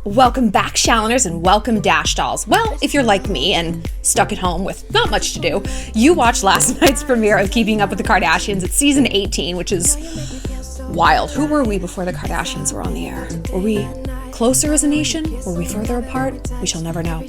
Welcome back, Shalloners, and welcome Dash Dolls. Well, if you're like me and stuck at home with not much to do, you watched last night's premiere of Keeping Up with the Kardashians. It's season 18, which is wild. Who were we before the Kardashians were on the air? Were we closer as a nation? Were we further apart? We shall never know.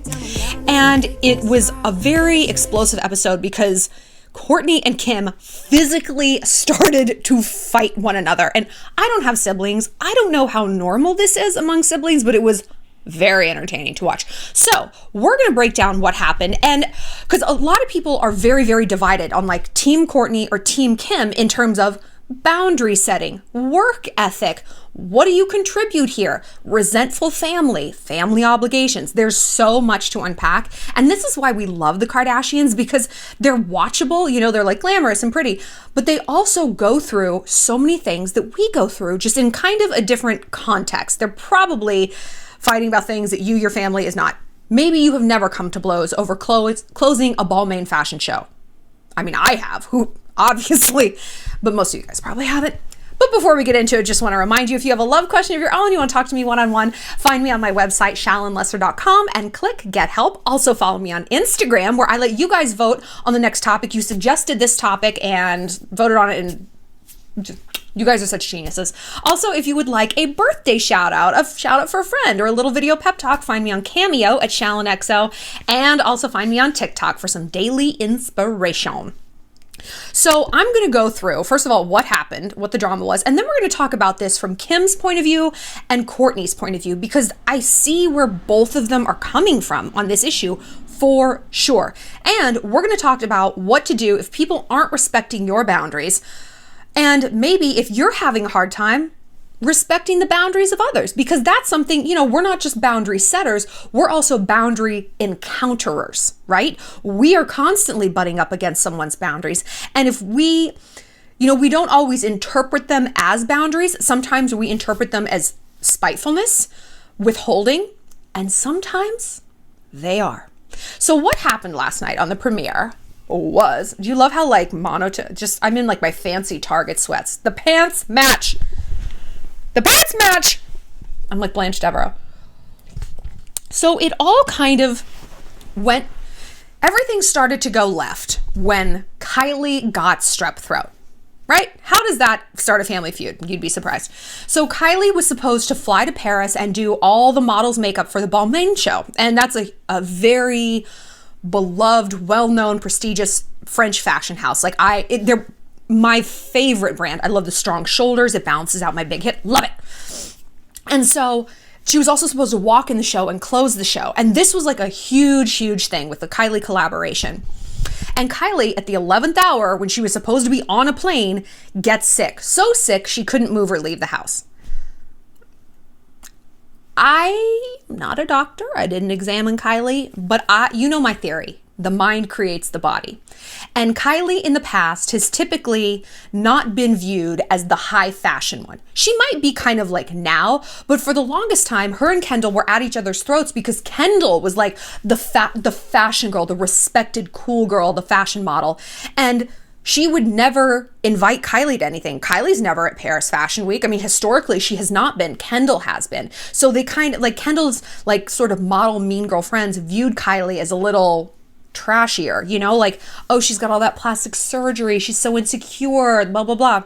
And it was a very explosive episode because Kourtney and Kim physically started to fight one another. And I don't have siblings. I don't know how normal this is among siblings, but it was very entertaining to watch. So we're going to break down what happened. And because a lot of people are very, very divided on like Team Kourtney or Team Kim in terms of boundary setting, work ethic. What do you contribute here? Resentful family obligations. There's so much to unpack. And this is why we love the Kardashians, because they're watchable. You know, they're like glamorous and pretty, but they also go through so many things that we go through just in kind of a different context. They're probably fighting about things that your family is not. Maybe you have never come to blows over closing a Balmain fashion show. I mean, I have, obviously, but most of you guys probably haven't. But before we get into it, just want to remind you, if you have a love question of your own, you want to talk to me one-on-one, find me on my website, shallonlester.com, and click Get Help. Also follow me on Instagram, where I let you guys vote on the next topic. You suggested this topic and voted on it, and you guys are such geniuses. Also, if you would like a birthday shout out for a friend, or a little video pep talk, find me on Cameo at ShallonXO, and also find me on TikTok for some daily inspiration. So I'm going to go through, first of all, what happened, what the drama was, and then we're going to talk about this from Kim's point of view and Kourtney's point of view, because I see where both of them are coming from on this issue for sure. And we're going to talk about what to do if people aren't respecting your boundaries, and maybe if you're having a hard time respecting the boundaries of others, because that's something, you know, we're not just boundary setters, we're also boundary encounterers, right? We are constantly butting up against someone's boundaries. And if we don't always interpret them as boundaries, sometimes we interpret them as spitefulness, withholding, and sometimes they are. So what happened last night on the premiere was, do you love how like I'm in like my fancy Target sweats. The pants match. I'm like Blanche Devereaux. So it all kind of everything started to go left when Kylie got strep throat, right? How does that start a family feud? You'd be surprised. So Kylie was supposed to fly to Paris and do all the models' makeup for the Balmain show. And that's a very beloved, well-known, prestigious French fashion house. Like they're my favorite brand. I love the strong shoulders. It balances out my big hip. Love it. And so she was also supposed to walk in the show and close the show. And this was like a huge, huge thing with the Kylie collaboration. And Kylie, at the 11th hour, when she was supposed to be on a plane, gets sick. So sick, she couldn't move or leave the house. I'm not a doctor. I didn't examine Kylie, but you know my theory. The mind creates the body. And Kylie in the past has typically not been viewed as the high fashion one. She might be kind of like now, but for the longest time, her and Kendall were at each other's throats because Kendall was like the fashion girl, the respected cool girl, the fashion model. And she would never invite Kylie to anything. Kylie's never at Paris Fashion Week. I mean, historically, she has not been. Kendall has been. So they kind of like Kendall's like sort of model mean girl friends viewed Kylie as a little trashier, you know, like, oh, she's got all that plastic surgery, she's so insecure, blah, blah, blah.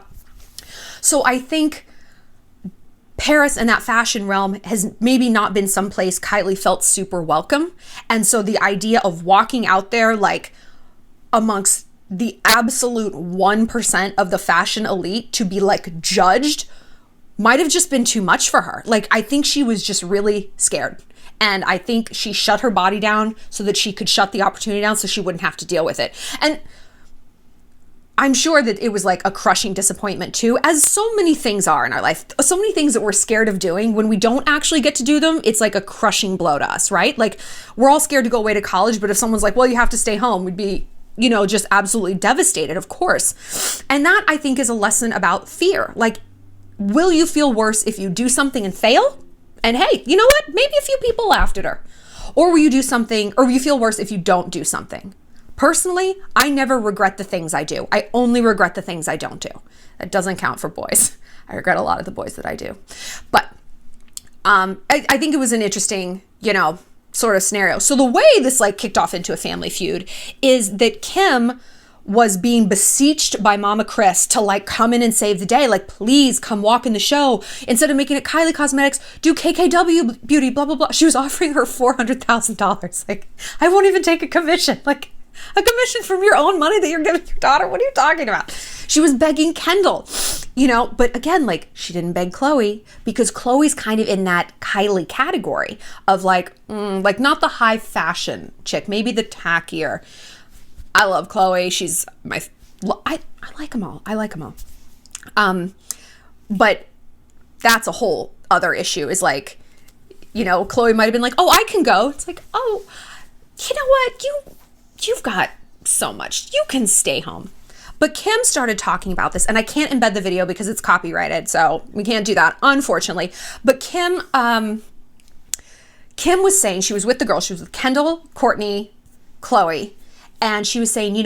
So I think Paris and that fashion realm has maybe not been someplace Kylie felt super welcome. And so the idea of walking out there like amongst the absolute 1% of the fashion elite to be like judged might have just been too much for her. Like, I think she was just really scared. And I think she shut her body down so that she could shut the opportunity down so she wouldn't have to deal with it. And I'm sure that it was like a crushing disappointment too, as so many things are in our life. So many things that we're scared of doing, when we don't actually get to do them, it's like a crushing blow to us, right? Like, we're all scared to go away to college, but if someone's like, well, you have to stay home, we'd be, you know, just absolutely devastated, of course. And that, I think, is a lesson about fear. Like, will you feel worse if you do something and fail? And hey, you know what? Maybe a few people laughed at her. Or will you do something, or will you feel worse if you don't do something? Personally, I never regret the things I do. I only regret the things I don't do. That doesn't count for boys. I regret a lot of the boys that I do. But I think it was an interesting, sort of scenario. So the way this like kicked off into a family feud is that Kim was being beseeched by Mama Chris to like come in and save the day. Like, please come walk in the show. Instead of making it Kylie Cosmetics, do KKW Beauty, blah, blah, blah. She was offering her $400,000. Like, I won't even take a commission. Like, a commission from your own money that you're giving your daughter? What are you talking about? She was begging Kendall, but again, like, she didn't beg Khloe because Khloe's kind of in that Kylie category of like not the high fashion chick, maybe the tackier. I love Khloe. She's I like them all. I like them all. But that's a whole other issue is like, Khloe might've been like, oh, I can go. It's like, oh, you know what? You've got so much. You can stay home. But Kim started talking about this, and I can't embed the video because it's copyrighted, so we can't do that, unfortunately. But Kim was saying she was with the girls. She was with Kendall, Courtney, Khloe, and she was saying,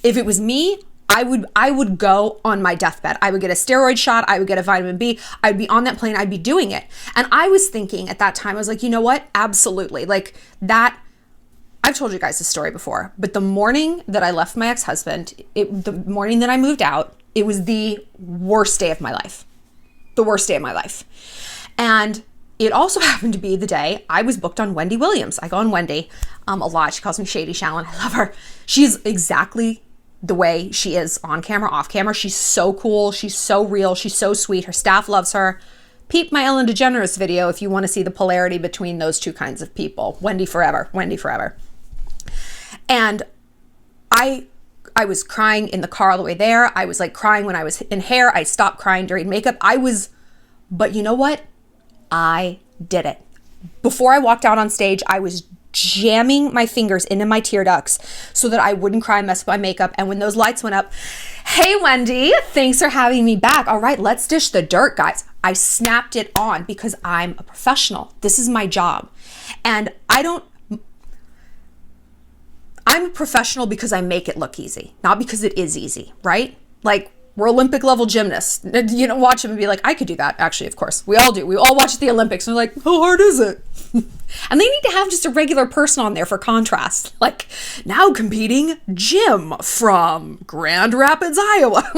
if it was me, I would go on my deathbed. I would get a steroid shot. I would get a vitamin B. I'd be on that plane. I'd be doing it. And I was thinking at that time, I was like, you know what? Absolutely. Like that. I've told you guys this story before, but the morning that I left my ex-husband, the morning that I moved out, it was the worst day of my life. The worst day of my life. And it also happened to be the day I was booked on Wendy Williams. I go on Wendy a lot. She calls me Shady Shallon. I love her. She's exactly the way she is on camera, off camera. She's so cool. She's so real. She's so sweet. Her staff loves her. Peep my Ellen DeGeneres video if you want to see the polarity between those two kinds of people. Wendy forever. Wendy forever. And I was crying in the car all the way there. I was like crying when I was in hair. I stopped crying during makeup. But you know what? I did it. Before I walked out on stage, I was jamming my fingers into my tear ducts so that I wouldn't cry and mess up my makeup. And when those lights went up, hey, Wendy, thanks for having me back. All right, let's dish the dirt, guys. I snapped it on because I'm a professional. This is my job. And I'm a professional because I make it look easy, not because it is easy, right? Like, we're Olympic level gymnasts. Watch them and be like, I could do that. Actually, of course, we all do. We all watch the Olympics and we're like, how hard is it? And they need to have just a regular person on there for contrast. Like, now competing, Jim from Grand Rapids, Iowa.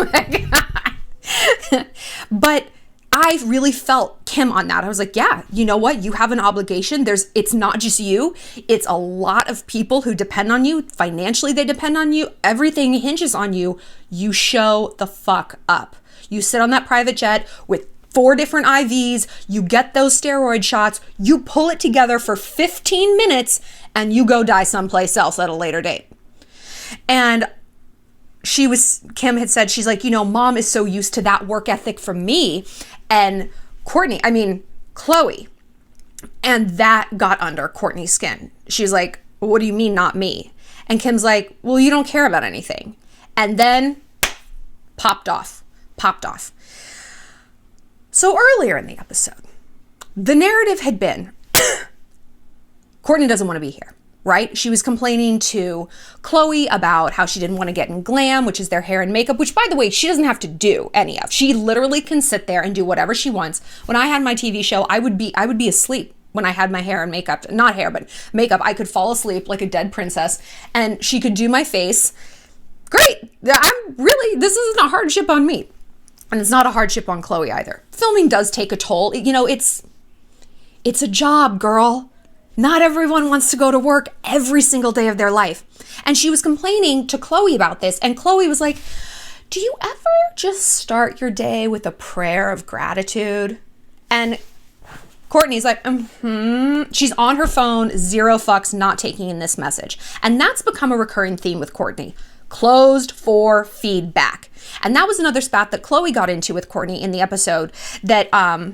But I really felt Kim on that. I was like, yeah, you know what? You have an obligation. It's not just you. It's a lot of people who depend on you. Financially, they depend on you. Everything hinges on you. You show the fuck up. You sit on that private jet with 4 different IVs. You get those steroid shots. You pull it together for 15 minutes and you go die someplace else at a later date. And Kim had said, she's like, mom is so used to that work ethic from me and Khloe. And that got under Courtney's skin. She's like, what do you mean not me? And Kim's like, well, you don't care about anything. And then popped off. So earlier in the episode, the narrative had been, Courtney doesn't want to be here. Right? She was complaining to Khloe about how she didn't want to get in glam, which is their hair and makeup, which, by the way, she doesn't have to do any of. She literally can sit there and do whatever she wants. When I had my TV show, I would be asleep when I had my hair and makeup, not hair, but makeup. I could fall asleep like a dead princess and she could do my face. Great. This isn't a hardship on me. And it's not a hardship on Khloe either. Filming does take a toll. It's a job, girl. Not everyone wants to go to work every single day of their life. And she was complaining to Khloe about this. And Khloe was like, do you ever just start your day with a prayer of gratitude? And Courtney's like, She's on her phone, 0 fucks, not taking in this message. And that's become a recurring theme with Courtney. Closed for feedback. And that was another spat that Khloe got into with Courtney in the episode that I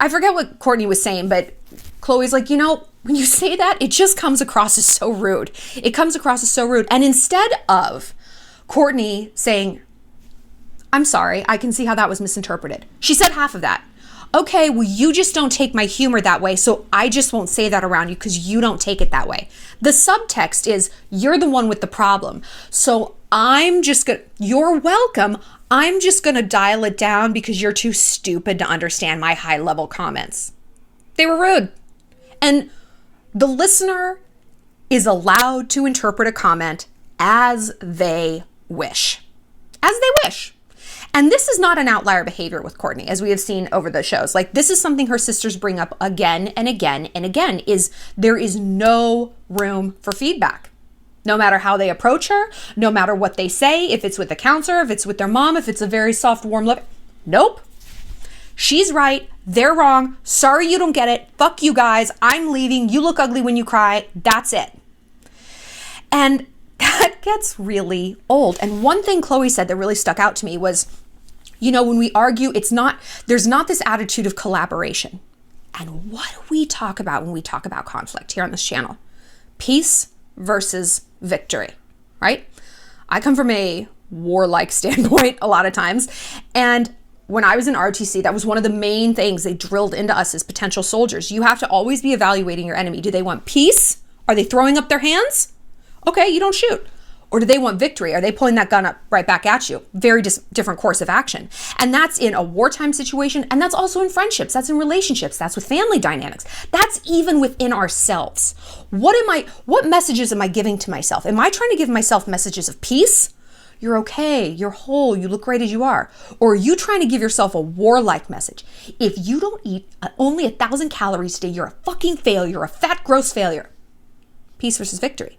forget what Courtney was saying, but Khloe's like, when you say that, it just comes across as so rude. It comes across as so rude. And instead of Courtney saying, I'm sorry, I can see how that was misinterpreted, she said half of that. Okay, well, you just don't take my humor that way, so I just won't say that around you because you don't take it that way. The subtext is, you're the one with the problem. So you're welcome. I'm just gonna dial it down because you're too stupid to understand my high level comments. They were rude. And the listener is allowed to interpret a comment as they wish. As they wish. And this is not an outlier behavior with Courtney, as we have seen over the shows. Like, this is something her sisters bring up again and again and again, is there is no room for feedback. No matter how they approach her, no matter what they say, if it's with a counselor, if it's with their mom, if it's a very soft, warm look. Nope. She's right. They're wrong. Sorry you don't get it. Fuck you guys. I'm leaving. You look ugly when you cry. That's it. And that gets really old. And one thing Khloe said that really stuck out to me was, when we argue, there's not this attitude of collaboration. And what do we talk about when we talk about conflict here on this channel? Peace versus victory, right? I come from a warlike standpoint a lot of times. And when I was in ROTC, that was one of the main things they drilled into us as potential soldiers. You have to always be evaluating your enemy. Do they want peace? Are they throwing up their hands? Okay, you don't shoot. Or do they want victory? Are they pulling that gun up right back at you? Very different course of action. And that's in a wartime situation. And that's also in friendships. That's in relationships. That's with family dynamics. That's even within ourselves. What messages am I giving to myself? Am I trying to give myself messages of peace? You're okay. You're whole. You look great as you are. Or are you trying to give yourself a warlike message? If you don't eat only 1,000 calories today, you're a fucking failure. You're a fat, gross failure. Peace versus victory.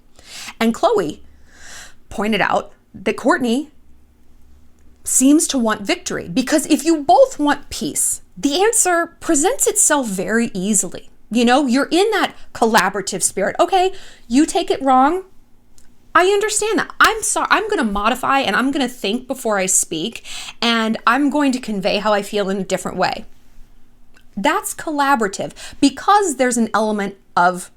And Khloe pointed out that Courtney seems to want victory, because if you both want peace, the answer presents itself very easily. You're in that collaborative spirit. Okay, you take it wrong. I understand that. I'm sorry. I'm going to modify and I'm going to think before I speak, and I'm going to convey how I feel in a different way. That's collaborative because there's an element of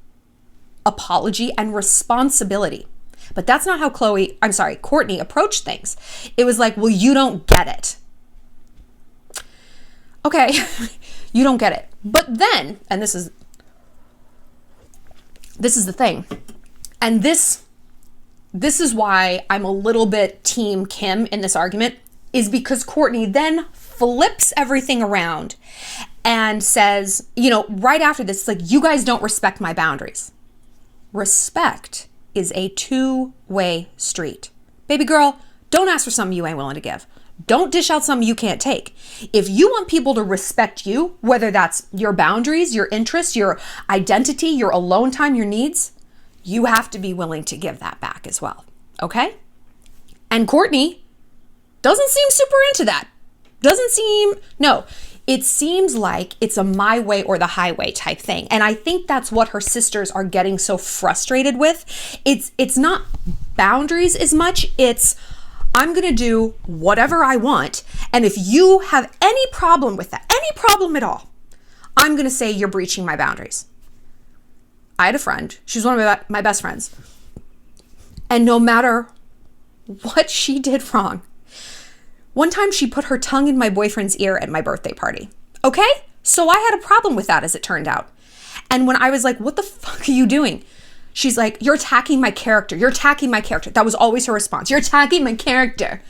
apology and responsibility. But that's not how Courtney approached things. It was like, well, you don't get it. Okay, you don't get it. But then, and this is the thing, and this is why I'm a little bit team Kim in this argument, is because Courtney then flips everything around and says, right after this, it's like, you guys don't respect my boundaries. Respect is a two-way street. Baby girl, don't ask for something you ain't willing to give. Don't dish out something you can't take. If you want people to respect you, whether that's your boundaries, your interests, your identity, your alone time, your needs, you have to be willing to give that back as well. Okay? And Courtney doesn't seem super into that. It seems like it's a my way or the highway type thing. And I think that's what her sisters are getting so frustrated with. It's not boundaries as much. It's, I'm going to do whatever I want. And if you have any problem with that, any problem at all, I'm going to say you're breaching my boundaries. I had a friend. She was one of my best friends. And no matter what she did wrong, one time she put her tongue in my boyfriend's ear at my birthday party. Okay? So I had a problem with that, as it turned out. And when I was like, what the fuck are you doing? She's like, you're attacking my character. You're attacking my character. That was always her response. You're attacking my character.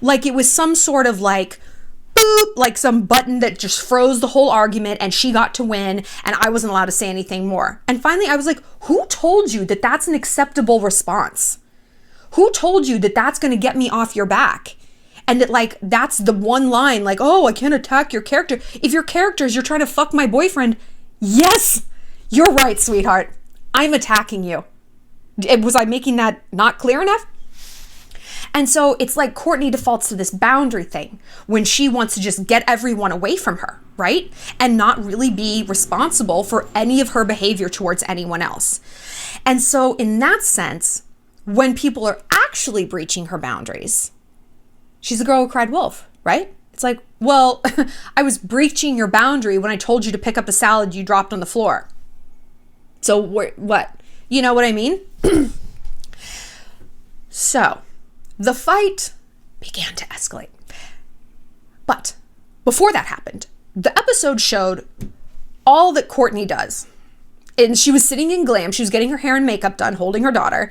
Like it was some sort of like, boop, like some button that just froze the whole argument and she got to win and I wasn't allowed to say anything more. And finally I was like, who told you that that's an acceptable response? Who told you that that's going to get me off your back? And that like, that's the one line, like, oh, I can't attack your character. If your character is you're trying to fuck my boyfriend, yes, you're right, sweetheart. I'm attacking you. Was I making that not clear enough? And so it's like Courtney defaults to this boundary thing when she wants to just get everyone away from her, right? And not really be responsible for any of her behavior towards anyone else. And so in that sense, when people are actually breaching her boundaries, she's a girl who cried wolf, right? It's like, well, I was breaching your boundary when I told you to pick up a salad you dropped on the floor. So what? You know what I mean? So the fight began to escalate. But before that happened, the episode showed all that Courtney does. And she was sitting in glam. She was getting her hair and makeup done, holding her daughter.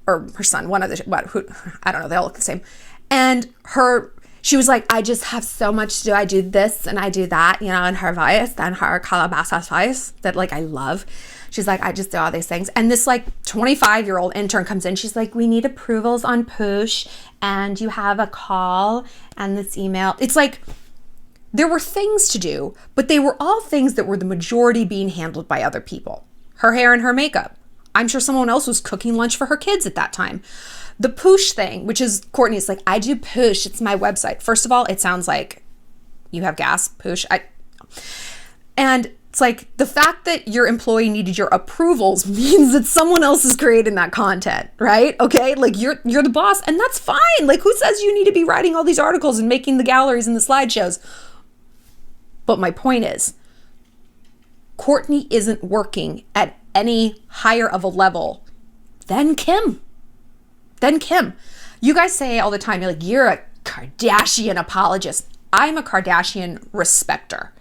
or her son, one of who, I don't know, they all look the same. And she was like, I just have so much to do. I do this and I do that, in her voice, and her calabasas voice that like I love. She's like, I just do all these things. And this like 25-year-old intern comes in. She's like, we need approvals on push, and you have a call and this email. It's like, there were things to do, but they were all things that were the majority being handled by other people. Her hair and her makeup. I'm sure someone else was cooking lunch for her kids at that time. The Poosh thing, which is Courtney's like, I do Poosh. It's my website. First of all, it sounds like you have gas, Poosh. And it's like the fact that your employee needed your approvals means that someone else is creating that content, right? Okay, like you're the boss, and that's fine. Like, who says you need to be writing all these articles and making the galleries and the slideshows? But my point is, Courtney isn't working at any higher of a level than Kim. You guys say all the time, you're like, you're a Kardashian apologist. I'm a Kardashian respecter.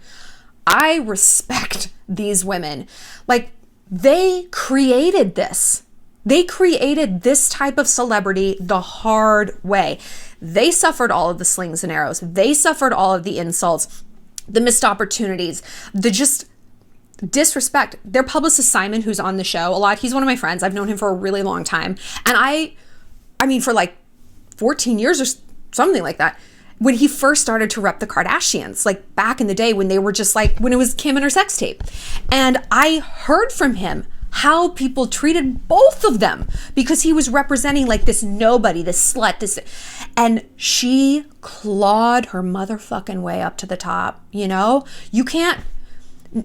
I respect these women. Like, they created this. They created this type of celebrity the hard way. They suffered all of the slings and arrows. They suffered all of the insults, the missed opportunities, the just disrespect. Their publicist, Simon, who's on the show a lot, he's one of my friends. I've known him for a really long time. And I mean, for like 14 years or something like that, when he first started to rep the Kardashians, like back in the day when they were just like, when it was Kim and her sex tape. And I heard from him how people treated both of them because he was representing like this nobody, this slut, and she clawed her motherfucking way up to the top. You can't,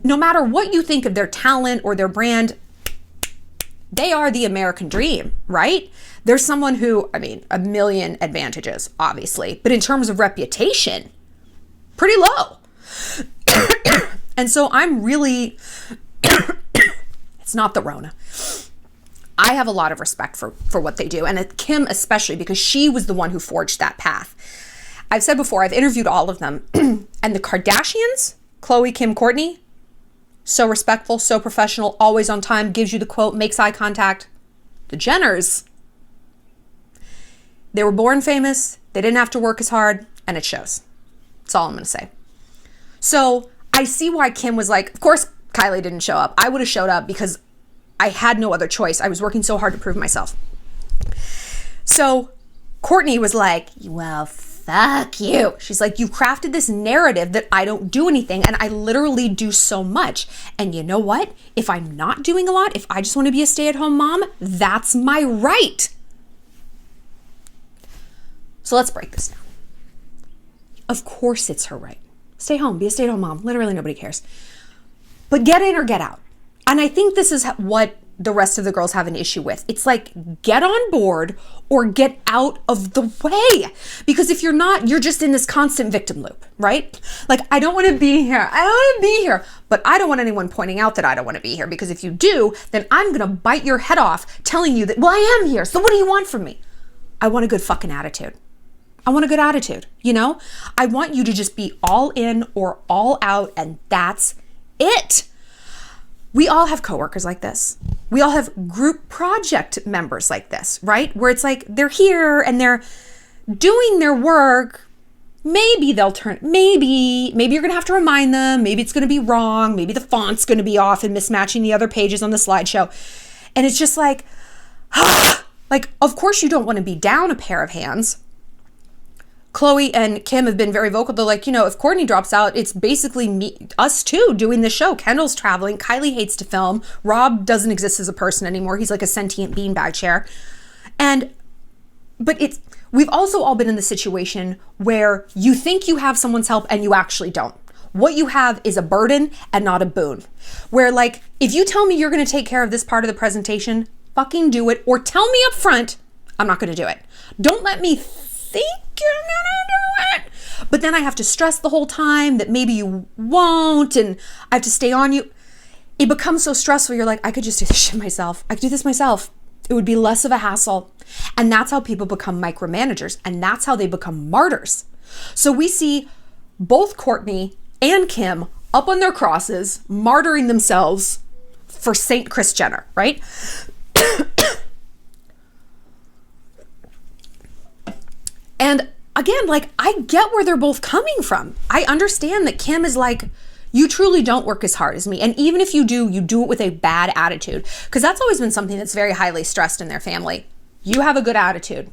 no matter what you think of their talent or their brand, they are the American dream, right? There's someone who, I mean, a million advantages, obviously, but in terms of reputation, pretty low. And so I'm really, it's not the Rona. I have a lot of respect for what they do. And Kim especially, because she was the one who forged that path. I've said before, I've interviewed all of them. And the Kardashians, Khloe, Kim, Courtney, so respectful, so professional, always on time, gives you the quote, makes eye contact. The Jenners, they were born famous. They didn't have to work as hard, and it shows. That's all I'm going to say. So I see why Kim was like, of course, Kylie didn't show up. I would have showed up because I had no other choice. I was working so hard to prove myself. So Courtney was like, well, fuck you. She's like, you crafted this narrative that I don't do anything, and I literally do so much. And you know what? If I'm not doing a lot, if I just want to be a stay-at-home mom, that's my right. So let's break this down. Of course it's her right. Stay home, be a stay-at-home mom. Literally nobody cares. But get in or get out. And I think this is what the rest of the girls have an issue with. It's like, get on board or get out of the way. Because if you're not, you're just in this constant victim loop, right? Like, I don't want to be here. I don't want to be here. But I don't want anyone pointing out that I don't want to be here. Because if you do, then I'm going to bite your head off telling you that, well, I am here. So what do you want from me? I want a good fucking attitude. I want a good attitude, I want you to just be all in or all out, and that's it. We all have coworkers like this. We all have group project members like this, right? Where it's like, they're here and they're doing their work. Maybe they'll maybe you're going to have to remind them. Maybe it's going to be wrong. Maybe the font's going to be off and mismatching the other pages on the slideshow. And it's just like, like, of course you don't want to be down a pair of hands. Khloe and Kim have been very vocal. They're like, if Courtney drops out, it's basically us two doing the show. Kendall's traveling. Kylie hates to film. Rob doesn't exist as a person anymore. He's like a sentient beanbag chair. But we've also all been in the situation where you think you have someone's help and you actually don't. What you have is a burden and not a boon. Where like, if you tell me you're going to take care of this part of the presentation, fucking do it. Or tell me up front, I'm not going to do it. Don't let me think you're gonna do it, but then I have to stress the whole time that maybe you won't, and I have to stay on you. It becomes so stressful. You're like, I could just do this shit myself. I could do this myself. It would be less of a hassle. And that's how people become micromanagers, and that's how they become martyrs. So we see both Courtney and Kim up on their crosses, martyring themselves for Saint Kris Jenner, right? And again, like, I get where they're both coming from. I understand that Kim is like, you truly don't work as hard as me. And even if you do it with a bad attitude. Because that's always been something that's very highly stressed in their family. You have a good attitude.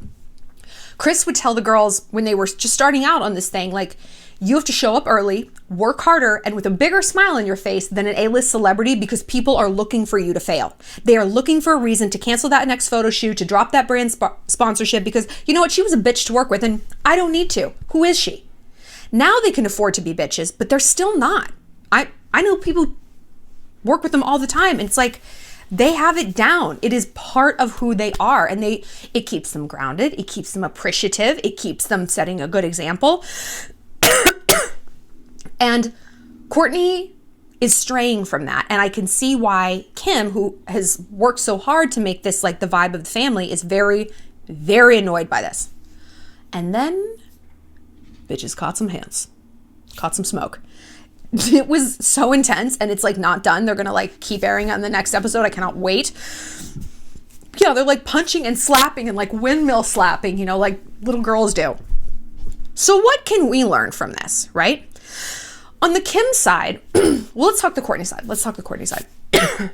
Kris would tell the girls when they were just starting out on this thing, like, you have to show up early, work harder, and with a bigger smile on your face than an A-list celebrity, because people are looking for you to fail. They are looking for a reason to cancel that next photo shoot, to drop that brand sponsorship, because you know what? She was a bitch to work with, and I don't need to. Who is she? Now they can afford to be bitches, but they're still not. I know people work with them all the time, and it's like, they have it down. It is part of who they are, and it keeps them grounded. It keeps them appreciative. It keeps them setting a good example. And Kourtney is straying from that. And I can see why Kim, who has worked so hard to make this like the vibe of the family, is very, very annoyed by this. And then bitches caught some hands, caught some smoke. It was so intense, and it's like not done. They're gonna like keep airing it in the next episode. I cannot wait. You know, they're like punching and slapping and like windmill slapping, you know, like little girls do. So what can we learn from this, right? On the Kim side, well, let's talk the Kourtney side.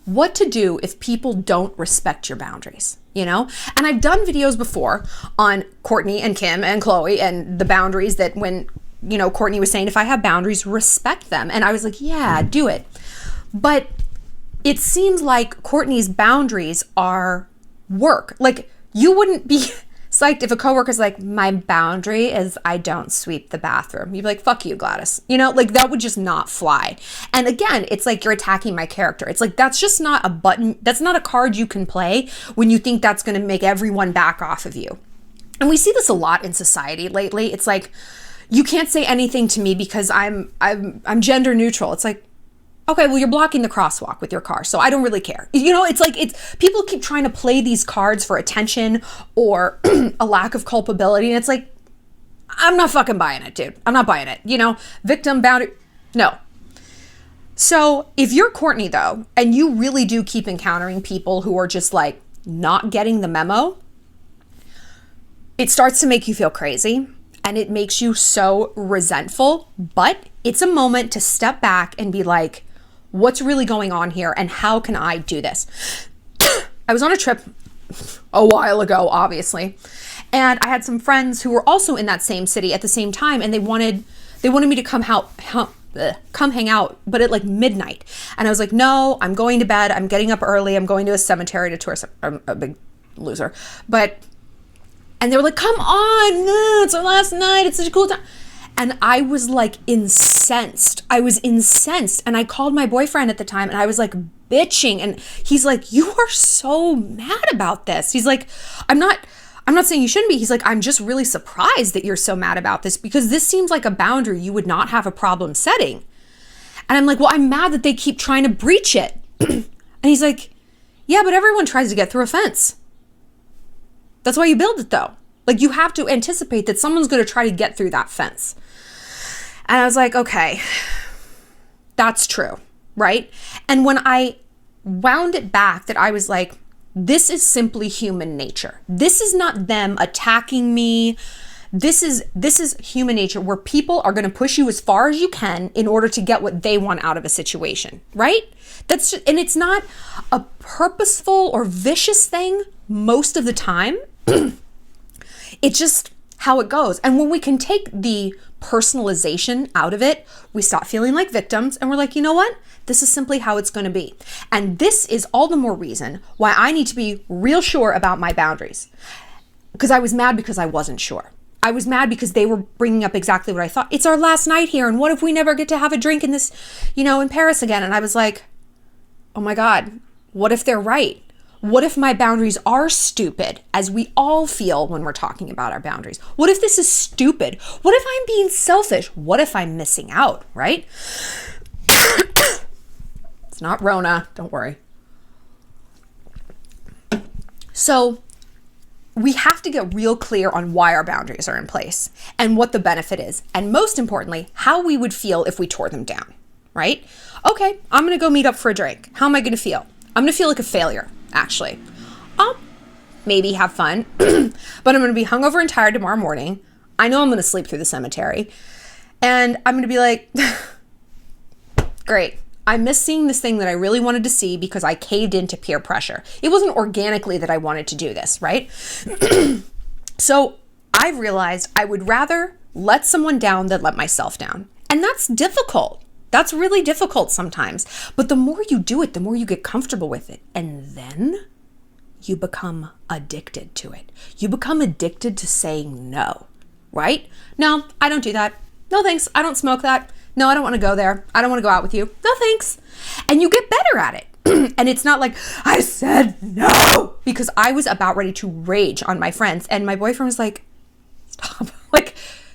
What to do if people don't respect your boundaries, you know? And I've done videos before on Kourtney and Kim and Khloe and the boundaries that when, you know, Kourtney was saying, if I have boundaries, respect them. And I was like, yeah, do it. But it seems like Kourtney's boundaries are work. Like, you wouldn't be psyched if a coworker's like, my boundary is I don't sweep the bathroom. You'd be like, fuck you, Gladys. You know, like that would just not fly. And again, it's like you're attacking my character. It's like, that's just not a button. That's not a card you can play when you think that's going to make everyone back off of you. And we see this a lot in society lately. It's like, you can't say anything to me because I'm gender neutral. It's like, okay, well, you're blocking the crosswalk with your car, so I don't really care. You know, it's like, people keep trying to play these cards for attention or a lack of culpability, and it's like, I'm not fucking buying it, dude. I'm not buying it. You know, victim boundary, no. So if you're Kourtney, though, and you really do keep encountering people who are just like not getting the memo, it starts to make you feel crazy. And it makes you so resentful, but it's a moment to step back and be like, what's really going on here and how can I do this? I was on a trip a while ago, obviously, and I had some friends who were also in that same city at the same time, and they wanted me to come hang out, but at like midnight. And I was like, no, I'm going to bed. I'm getting up early. I'm going to a cemetery to tour. I'm a big loser, and they were like, come on, it's our last night. It's such a cool time. And I was like incensed. And I called my boyfriend at the time and I was like bitching. And he's like, you are so mad about this. He's like, I'm not saying you shouldn't be. He's like, I'm just really surprised that you're so mad about this because this seems like a boundary you would not have a problem setting. And I'm like, well, I'm mad that they keep trying to breach it. And he's like, yeah, but everyone tries to get through a fence. That's why you build it, though. Like, you have to anticipate that someone's going to try to get through that fence. And I was like, okay, that's true, right? And when I wound it back, that I was like, this is simply human nature. This is not them attacking me. This is human nature where people are going to push you as far as you can in order to get what they want out of a situation, right? And it's not a purposeful or vicious thing most of the time. It's just how it goes. And when we can take the personalization out of it, we stop feeling like victims and we're like, you know what? This is simply how it's going to be. And this is all the more reason why I need to be real sure about my boundaries. Because I was mad because I wasn't sure. I was mad because they were bringing up exactly what I thought. It's our last night here. And what if we never get to have a drink in this, in Paris again? And I was like, oh my God, what if they're right? What if my boundaries are stupid, as we all feel when we're talking about our boundaries? What if this is stupid? What if I'm being selfish? What if I'm missing out, right? It's not Rona, don't worry. So we have to get real clear on why our boundaries are in place and what the benefit is. And most importantly, how we would feel if we tore them down, right? Okay, I'm gonna go meet up for a drink. How am I gonna feel? I'm gonna feel like a failure. Actually, I'll maybe have fun, but I'm going to be hungover and tired tomorrow morning. I know I'm going to sleep through the cemetery, and I'm going to be like, great. I missed seeing this thing that I really wanted to see because I caved into peer pressure. It wasn't organically that I wanted to do this, right? So I've realized I would rather let someone down than let myself down. And that's difficult. That's really difficult sometimes. But the more you do it, the more you get comfortable with it. And then you become addicted to it. You become addicted to saying no, right? No, I don't do that. No, thanks. I don't smoke that. No, I don't want to go there. I don't want to go out with you. No, thanks. And you get better at it. And it's not like, I said no, because I was about ready to rage on my friends. And my boyfriend was like, stop. Like,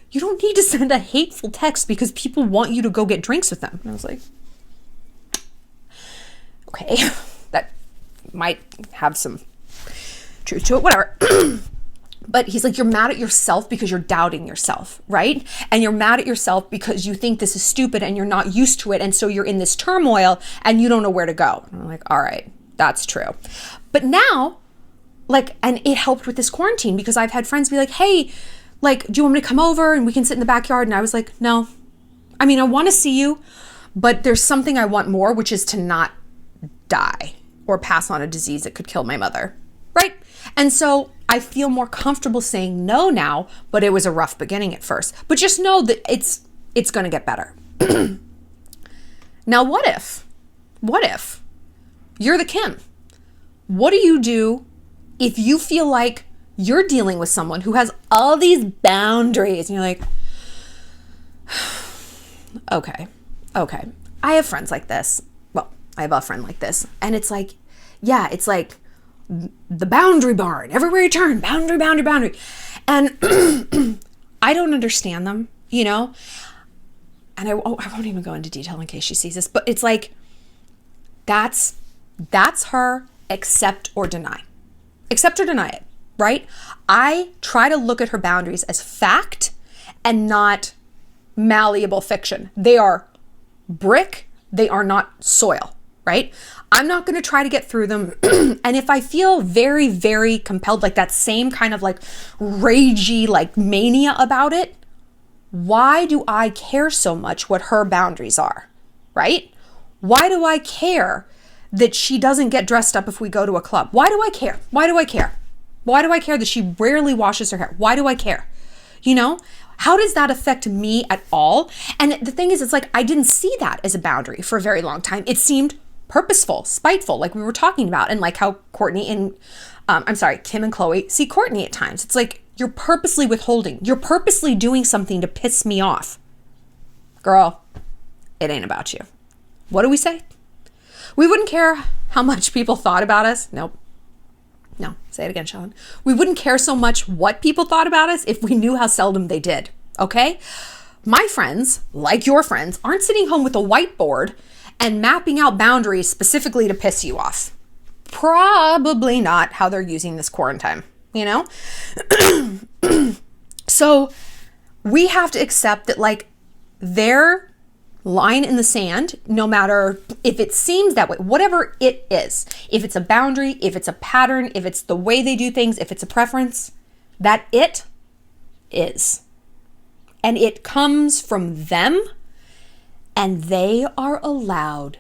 you don't need to send a hateful text because people want you to go get drinks with them. And I was like, okay, that might have some truth to it, whatever. But he's like, you're mad at yourself because you're doubting yourself, right? And you're mad at yourself because you think this is stupid and you're not used to it. And so you're in this turmoil and you don't know where to go. And I'm like, all right, that's true. But now, like, and it helped with this quarantine because I've had friends be like, hey, like, do you want me to come over and we can sit in the backyard? And I was like, no. I mean, I want to see you, but there's something I want more, which is to not die or pass on a disease that could kill my mother, right? And so I feel more comfortable saying no now, but it was a rough beginning at first. But just know that it's going to get better. Now, what if you're the Kim? What do you do if you feel like you're dealing with someone who has all these boundaries and you're like, okay. I have friends like this. Well, I have a friend like this. And it's like, yeah, it's like the boundary barn. Everywhere you turn, boundary. And I don't understand them, you know? And I won't even go into detail in case she sees this, but it's like, that's her, accept or deny. Accept or deny it, right? I try to look at her boundaries as fact and not malleable fiction. They are brick, they are not soil, right? I'm not going to try to get through them. And if I feel very, very compelled, like that same kind of like ragey, like mania about it, why do I care so much what her boundaries are, right? Why do I care that she doesn't get dressed up if we go to a club? Why do I care? Why do I care? Why do I care that she rarely washes her hair? Why do I care? You know, how does that affect me at all? And the thing is, it's like, I didn't see that as a boundary for a very long time. It seemed purposeful, spiteful, like we were talking about, and like how Kim and Khloe see Courtney at times. It's like, you're purposely withholding. You're purposely doing something to piss me off. Girl, it ain't about you. What do we say? We wouldn't care how much people thought about us. Nope. No, say it again, Shallon. We wouldn't care so much what people thought about us if we knew how seldom they did, okay? My friends, like your friends, aren't sitting home with a whiteboard and mapping out boundaries specifically to piss you off. Probably not how they're using this quarantine, you know? So we have to accept that, like, their line in the sand, no matter if it seems that way, whatever it is, if it's a boundary, if it's a pattern, if it's the way they do things, if it's a preference, that it is. And it comes from them, and they are allowed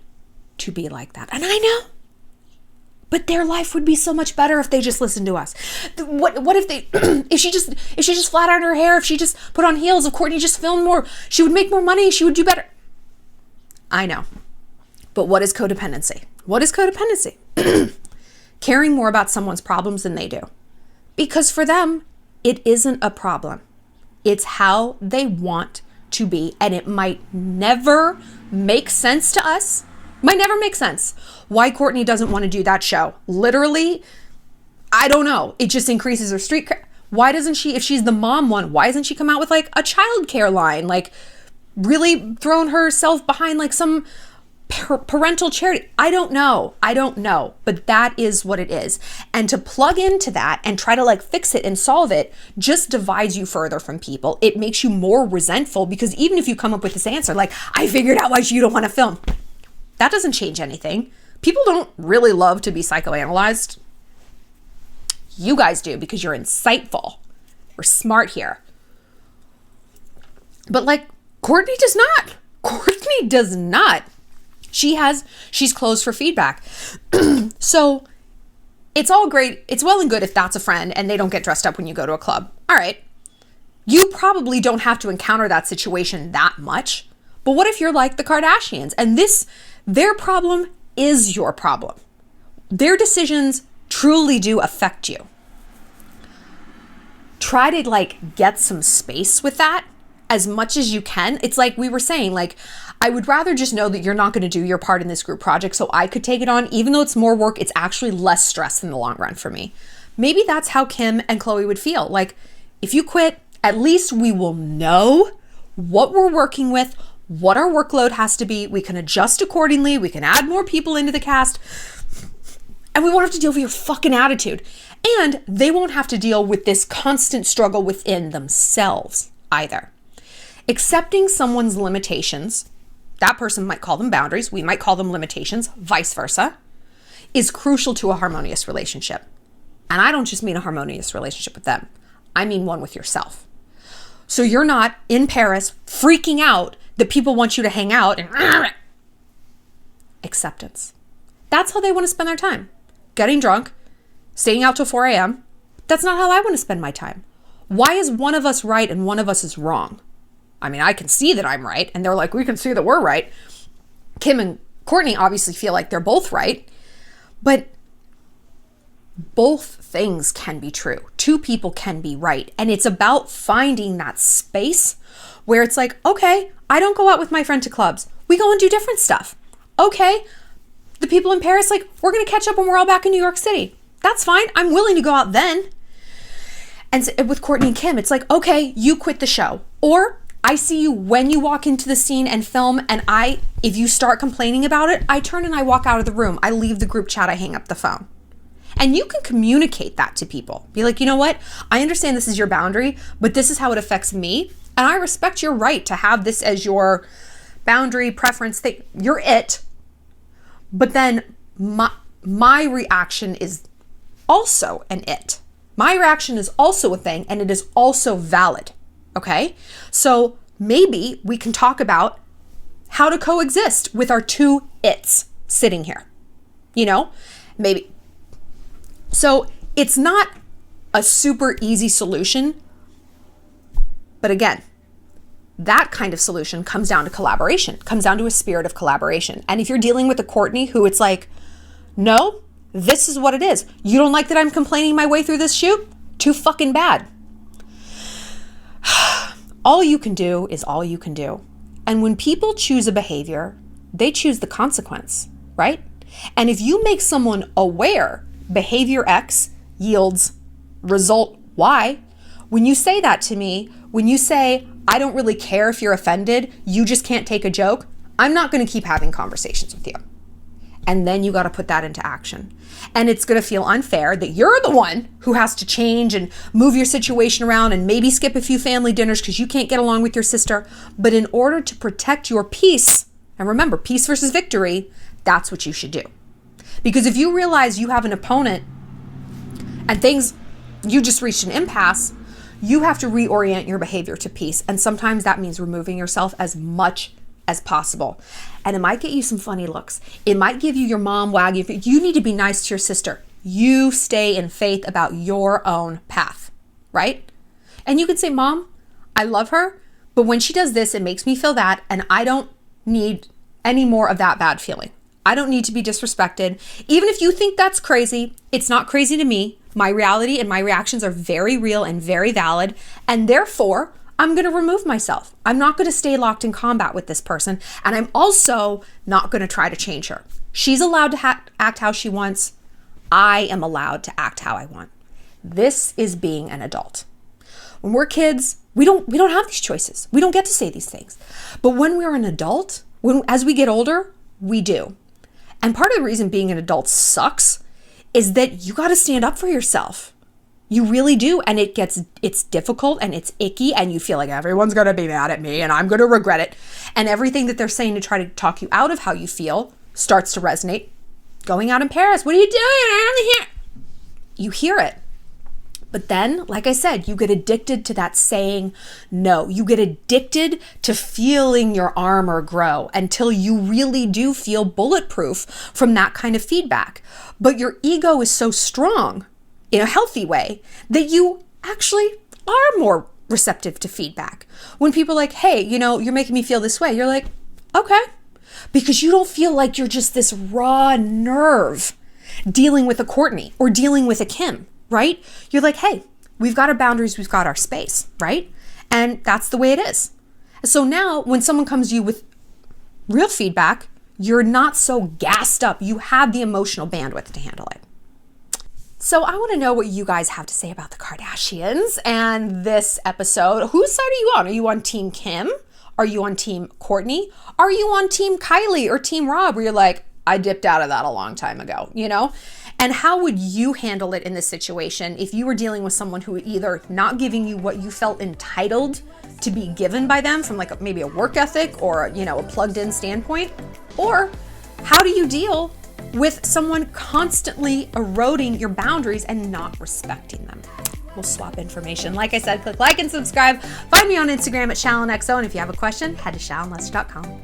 to be like that. And I know, but their life would be so much better if they just listened to us. What if they, if she just flat ironed her hair, if she just put on heels, if Courtney just filmed more, she would make more money, she would do better. I know. But what is codependency? What is codependency? Caring more about someone's problems than they do. Because for them, it isn't a problem. It's how they want to be. And it might never make sense to us. Might never make sense why Courtney doesn't want to do that show. Literally, I don't know. It just increases her street cred. Why doesn't she, if she's the mom one, why doesn't she come out with like a childcare line? Like, really thrown herself behind like some parental charity. I don't know, but that is what it is. And to plug into that and try to like fix it and solve it just divides you further from people. It makes you more resentful because even if you come up with this answer, like, I figured out why you don't want to film, that doesn't change anything. People don't really love to be psychoanalyzed. You guys do because you're insightful. We're smart here. But like, Kourtney does not. Kourtney does not. She's closed for feedback. So it's all great. It's well and good if that's a friend and they don't get dressed up when you go to a club. All right. You probably don't have to encounter that situation that much. But what if you're like the Kardashians and their problem is your problem? Their decisions truly do affect you. Try to like get some space with that as much as you can. It's like we were saying, like, I would rather just know that you're not going to do your part in this group project so I could take it on. Even though it's more work, it's actually less stress in the long run for me. Maybe that's how Kim and Khloe would feel. Like, if you quit, at least we will know what we're working with, what our workload has to be. We can adjust accordingly. We can add more people into the cast. And we won't have to deal with your fucking attitude. And they won't have to deal with this constant struggle within themselves either. Accepting someone's limitations, that person might call them boundaries, we might call them limitations, vice versa, is crucial to a harmonious relationship. And I don't just mean a harmonious relationship with them. I mean one with yourself. So you're not in Paris freaking out that people want you to hang out and acceptance. That's how they want to spend their time. Getting drunk, staying out till 4 a.m. That's not how I want to spend my time. Why is one of us right and one of us is wrong? I mean, I can see that I'm right, and they're like, we can see that we're right. Kim and Kourtney obviously feel like they're both right, but both things can be true. Two people can be right, and it's about finding that space where it's like, okay, I don't go out with my friend to clubs. We go and do different stuff. Okay, the people in Paris, like, we're going to catch up when we're all back in New York City. That's fine. I'm willing to go out then. And so with Kourtney and Kim, it's like, okay, you quit the show, or I see you when you walk into the scene and film, and if you start complaining about it, I turn and I walk out of the room. I leave the group chat, I hang up the phone. And you can communicate that to people. Be like, you know what? I understand this is your boundary, but this is how it affects me. And I respect your right to have this as your boundary, preference thing. You're it. But then my reaction is also an it. My reaction is also a thing, and it is also valid. Okay, so maybe we can talk about how to coexist with our two its sitting here, you know, maybe. So it's not a super easy solution, but again, that kind of solution comes down to collaboration, comes down to a spirit of collaboration. And if you're dealing with a Kourtney who it's like, no, this is what it is. You don't like that I'm complaining my way through this shoot? Too fucking bad. All you can do is all you can do. And when people choose a behavior, they choose the consequence, right? And if you make someone aware behavior X yields result Y, when you say that to me, when you say, I don't really care if you're offended, you just can't take a joke, I'm not going to keep having conversations with you. And then you got to put that into action. And it's going to feel unfair that you're the one who has to change and move your situation around and maybe skip a few family dinners because you can't get along with your sister. But in order to protect your peace, and remember, peace versus victory, that's what you should do. Because if you realize you have an opponent and you just reached an impasse, you have to reorient your behavior to peace. And sometimes that means removing yourself as much as possible. And it might get you some funny looks. It might give you your mom wagging. You need to be nice to your sister. You stay in faith about your own path, right? And you can say, Mom, I love her, but when she does this, it makes me feel that, and I don't need any more of that bad feeling. I don't need to be disrespected. Even if you think that's crazy, it's not crazy to me. My reality and my reactions are very real and very valid, and therefore, I'm going to remove myself. I'm not going to stay locked in combat with this person. And I'm also not going to try to change her. She's allowed to act how she wants. I am allowed to act how I want. This is being an adult. When we're kids, we don't have these choices. We don't get to say these things. But when we're an adult, as we get older, we do. And part of the reason being an adult sucks is that you got to stand up for yourself. You really do. And it's difficult and it's icky and you feel like everyone's going to be mad at me and I'm going to regret it. And everything that they're saying to try to talk you out of how you feel starts to resonate. Going out in Paris, what are you doing? I'm here. You hear it. But then, like I said, you get addicted to that saying no. You get addicted to feeling your armor grow until you really do feel bulletproof from that kind of feedback. But your ego is so strong in a healthy way that you actually are more receptive to feedback. When people are like, hey, you're making me feel this way, you're like, okay. Because you don't feel like you're just this raw nerve dealing with a Courtney or dealing with a Kim. Right? You're like, hey, we've got our boundaries, we've got our space, right? And that's the way it is. So now when someone comes to you with real feedback, you're not so gassed up. You have the emotional bandwidth to handle it. So I want to know what you guys have to say about the Kardashians and this episode. Whose side are you on? Are you on Team Kim? Are you on Team Courtney? Are you on Team Kylie or Team Rob, where you're like, I dipped out of that a long time ago, And how would you handle it in this situation if you were dealing with someone who either not giving you what you felt entitled to be given by them from like maybe a work ethic or, a plugged in standpoint? Or how do you deal with someone constantly eroding your boundaries and not respecting them? We'll swap information. Like I said, click like and subscribe. Find me on Instagram at shallonxo. And if you have a question, head to shallonlester.com.